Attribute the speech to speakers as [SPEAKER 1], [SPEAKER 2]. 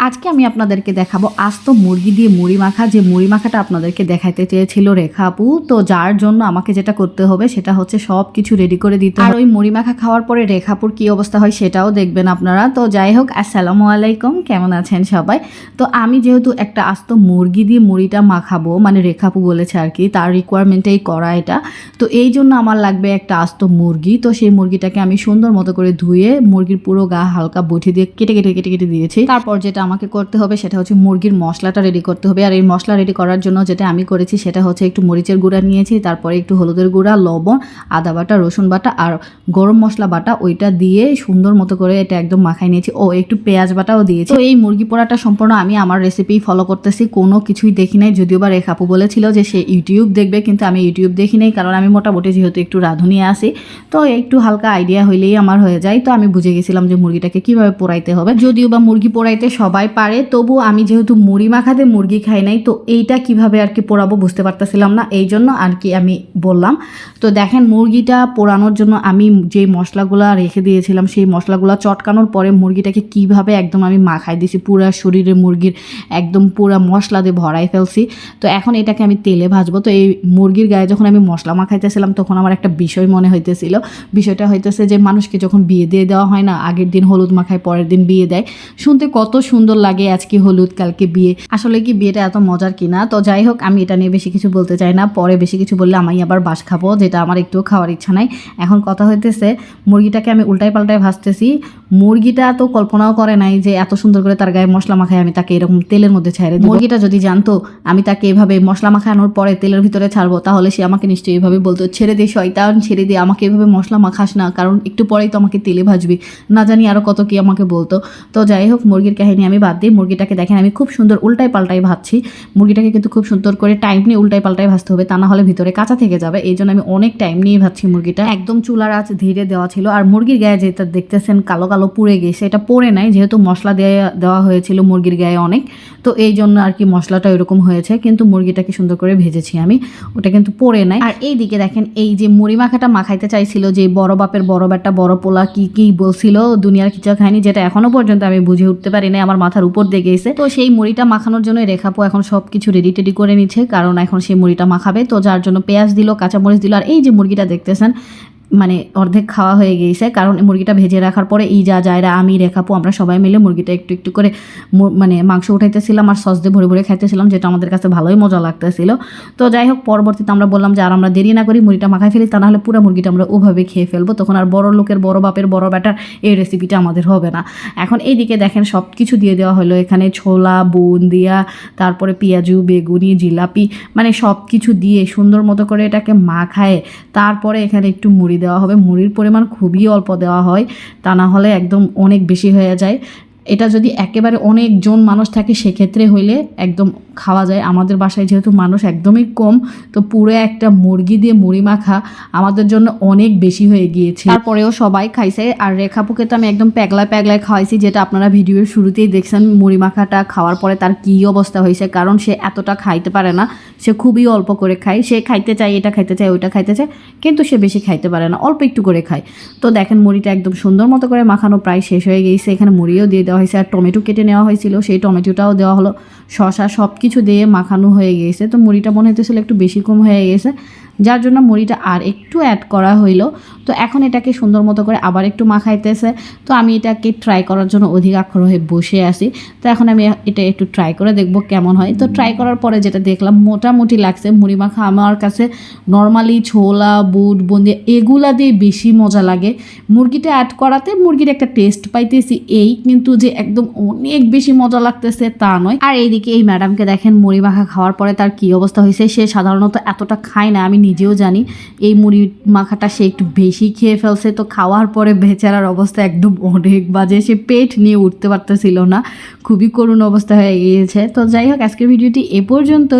[SPEAKER 1] আজকে আমি আপনাদেরকে দেখাবো আস্ত মুরগি দিয়ে মুড়ি মাখা। যে মুড়ি মাখাটা আপনাদেরকে দেখাইতে চেয়েছিল রেখা আপু, তো যার জন্য আমাকে যেটা করতে হবে সেটা হচ্ছে সব কিছু রেডি করে দিতে হবে। আর ওই মুড়ি মাখা খাওয়ার পরে রেখা আপুর কী অবস্থা হয় সেটাও দেখবেন আপনারা। তো যাই হোক, আসসালামু আলাইকুম, কেমন আছেন সবাই? তো আমি যেহেতু একটা আস্ত মুরগি দিয়ে মুড়িটা মাখাবো, মানে রেখা আপু বলেছে আর কি, তার রিকোয়ারমেন্টেই করা এটা। তো এই জন্য আমার লাগবে একটা আস্ত মুরগি। তো সেই মুরগিটাকে আমি সুন্দর মতো করে ধুয়ে মুরগির পুরো গা হালকা বটি দিয়ে কেটে কেটে কেটে কেটে দিয়েছি। তারপর যেটা আমাকে করতে হবে সেটা হচ্ছে মুরগির মশলাটা রেডি করতে হবে। আর এই মশলা রেডি করার জন্য যেটা আমি করেছি সেটা হচ্ছে একটু মরিচের গুঁড়া নিয়েছি, তারপরে একটু হলুদের গুঁড়া, লবণ, আদা বাটা, রসুন বাটা আর গরম মশলা বাটা, ওইটা দিয়ে সুন্দর মতো করে এটা একদম মাখাই নিয়েছি। ও একটু পেঁয়াজ বাটাও দিয়েছি। তো এই মুরগি পোড়াটা সম্পূর্ণ আমি আমার রেসিপি ফলো করতেছি, কোনো কিছুই দেখি নাই। যদিও বা রেখা আপু বলেছিল যে সে ইউটিউব দেখবে, কিন্তু আমি ইউটিউব দেখি নাই, কারণ আমি মোটামুটি যেহেতু একটু রাঁধুনি আসি, তো একটু হালকা আইডিয়া হইলেই আমার হয়ে যায়। তো আমি বুঝে গেছিলাম যে মুরগিটাকে কিভাবে পোড়াইতে হবে। যদিও বা মুরগি পোড়াইতে সবাই পারে, তবু আমি যেহেতু মুড়ি মাখাতে মুরগি খাই নাই, তো এইটা কিভাবে আর কি পোড়াবো বুঝতে পারতেছিলাম না, এই জন্য আর কি আমি বললাম। তো দেখেন, মুরগিটা পোড়ানোর জন্য আমি যে মশলাগুলো রেখে দিয়েছিলাম, সেই মশলাগুলো চটকানোর পরে মুরগিটাকে কিভাবে একদম আমি মাখাই দিয়েছি, পুরো শরীরে মুরগির একদম পুরো মশলা দিয়ে ভরাই ফেলছি। তো এখন এটাকে আমি তেলে ভাজবো। তো এই মুরগির গায়ে যখন আমি মশলা মাখাইতেছিলাম, তখন আমার একটা বিষয় মনে হইতেছিল। বিষয়টা হইতেছে যে মানুষকে যখন বিয়ে দিয়ে দেওয়া হয় না, আগের দিন হলুদ মাখায় পরের দিন বিয়ে দেয়, শুনতে কত সুন্দর লাগে। আজকে হলুদ কালকে বিয়ে, আসলে কি বিয়েটা এত মজার কিনা? তো যাই হোক, আমি এটা নিয়ে বেশি কিছু বলতে চাই না, পরে বেশি কিছু বললে আমি আবার বাস খাবো, যেটা আমার একটুও খাওয়ার ইচ্ছা নাই। এখন কথা হইতেছে, মুরগিটাকে আমি উল্টাই পাল্টায় ভাজতেছি। মুরগিটা তো কল্পনাও করে নাই যে এত সুন্দর করে তার গায়ে মশলা মাখায় আমি তাকে এরকম তেলের মধ্যে ছেড়ে দিই। মুরগিটা যদি জানতো আমি তাকে এভাবে মশলা মাখানোর পরে তেলের ভিতরে ছাড়বো, তাহলে সে আমাকে নিশ্চয়ই এভাবে বলতো, ছেড়ে দে শয়তান, ছেড়ে দে, আমাকে এভাবে মশলা মাখাস না, কারণ একটু পরেই তো আমাকে তেলে ভাজবি, না জানি আরও কত কি আমাকে বলতো। তো যাই হোক, মুরগির কাহিনী আমি বাদ দিই। মুরগিটাকে দেখেন আমি খুব সুন্দর উল্টাই পাল্টাই ভাজছি। মুরগিটাকে কিন্তু খুব সুন্দর করে টাইম নিয়ে উল্টাই পাল্টাই ভাজতে হবে, তা না হলে ভিতরে কাঁচা থেকে যাবে। এই জন্য আমি অনেক টাইম নিয়ে ভাজছি মুরগিটা। একদম চুলার আঁচ ধীরে দেওয়া ছিল। আর মুরগির গায়ে যেটা দেখতেছেন কালো কালো পুড়ে গেছে, এটা পড়ে নাই, যেহেতু মশলা দেওয়া হয়েছিল মুরগির গায়ে অনেক, তো এই জন্য আর কি মশলাটা এরকম হয়েছে। কিন্তু মুরগিটাকে সুন্দর করে ভেজেছি আমি, ওটা কিন্তু পড়ে নাই। আর এই দিকে দেখেন, এই যে মুড়ি মাখাটা মাখাইতে চাইছিল যে বড় বাপের বড় বেটা বড় পোলা কি কি বলছিল, দুনিয়ার কিছু খায়নি, যেটা এখনো পর্যন্ত আমি বুঝে উঠতে পারি না, আমার মাথার উপর দিয়ে গেছে। তো সেই মুড়িটা মাখানোর জন্য রেখাপো এখন সব কিছু রেডি টেডি করে নিচ্ছে, কারণ এখন সেই মুড়িটা মাখাবে। তো যার জন্য পেঁয়াজ দিল, কাঁচামরিচ দিল। আর এই যে মুরগিটা দেখতেছেন, মানে অর্ধেক খাওয়া হয়ে গিয়েছে, কারণ মুরগিটা ভেজে রাখার পরে এই যা যায়রা আমি রেখাপো আমরা সবাই মিলে মুরগিটা একটু একটু করে মানে মাংস উঠাইতেছিলাম আর সস দিয়ে ভরে ভরে খাইতেছিলাম, যেটা আমাদের কাছে ভালোই মজা লাগতেছিল। তো যাই হোক, পরবর্তীতে আমরা বললাম যে আর আমরা দেরি না করি, মুড়িটা মাখাই ফেলি, তা নাহলে পুরো মুরগিটা আমরা ওভাবে খেয়ে ফেলবো, তখন আর বড় লোকের বড় বাপের বড় বেটার এই রেসিপিটা আমাদের হবে না। এখন এইদিকে দেখেন সব কিছু দিয়ে দেওয়া হলো, এখানে ছোলা, বুন্দিয়া, তারপরে পেঁয়াজু, বেগুনি, জিলাপি, মানে সব কিছু দিয়ে সুন্দর মতো করে এটাকে মাখায় তারপরে এখানে একটু মুড়ি দেওয়া হবে। মুড়ির পরিমাণ খুবই অল্প দেওয়া হয়, তা না হলে একদম অনেক বেশি হয়ে যায়। এটা যদি একেবারে অনেকজন মানুষ থাকে সেক্ষেত্রে হইলে একদম খাওয়া যায়। আমাদের বাসায় যেহেতু মানুষ একদমই কম, তো পুরো একটা মুরগি দিয়ে মুড়ি মাখা আমাদের জন্য অনেক বেশি হয়ে গিয়েছে। তারপরেও সবাই খাইছে। আর রেখাপুকে তো আমি একদম প্যাগলায় প্যাগলায় খাওয়াইছি, যেটা আপনারা ভিডিওর শুরুতেই দেখছেন। মুড়ি মাখাটা খাওয়ার পরে তার কী অবস্থা হয়েছে, কারণ সে এতটা খাইতে পারে না, সে খুবই অল্প করে খায়। সে খাইতে চায়, এটা খাইতে চায়, ওইটা খাইতে চায়, কিন্তু সে বেশি খাইতে পারে না, অল্প একটু করে খায়। তো দেখেন মুড়িটা একদম সুন্দর মতো করে মাখানো প্রায় শেষ হয়ে গিয়েছে। এখানে মুড়িও দিয়ে দেওয়া হয়েছে, আর টমেটো কেটে নেওয়া হয়েছিল, সেই টমেটোটাও দেওয়া হলো, শসা, সব কিছু দিয়ে মাখানো হয়ে গিয়েছে। তো মুড়িটা মনে হইতেছিল একটু বেশি কম হয়ে গেছে, যার জন্য মুড়িটা আর একটু অ্যাড করা হইলো। তো এখন এটাকে সুন্দর মতো করে আবার একটু মাখাইতেছে। তো আমি এটাকে ট্রাই করার জন্য অধিক আগ্রহ হয়ে বসে আছি। তো এখন আমি এটা একটু ট্রাই করে দেখব কেমন হয়। তো ট্রাই করার পরে যেটা দেখলাম মোটামুটি লাগছে। মুড়ি মাখা আমার কাছে নর্মালি ছোলা, বুট, বুন্দিয়া এগুলা দিয়ে বেশি মজা লাগে। মুরগিটা অ্যাড করাতে মুরগির একটা টেস্ট পাইতেছি এই, কিন্তু যে একদম অনেক বেশি মজা লাগতেছে তা নয়। আর এইদিকে এই ম্যাডামকে দেখেন মুড়ি মাখা খাওয়ার পরে তার কী অবস্থা হয়েছে। সে সাধারণত এতটা খায় না, আমি নিজেও জানি। এই মুড়ি মাখাটা সে একটু বেশি খেয়ে ফেলছে। তো খাওয়ার পরে বেচারার অবস্থা একদম অনেক বাজে, সে পেট নিয়ে উঠতে পারতেছিল না, খুবই করুণ অবস্থা হয়ে গিয়েছে। তো যাই হোক, আজকের ভিডিওটি এ পর্যন্তই।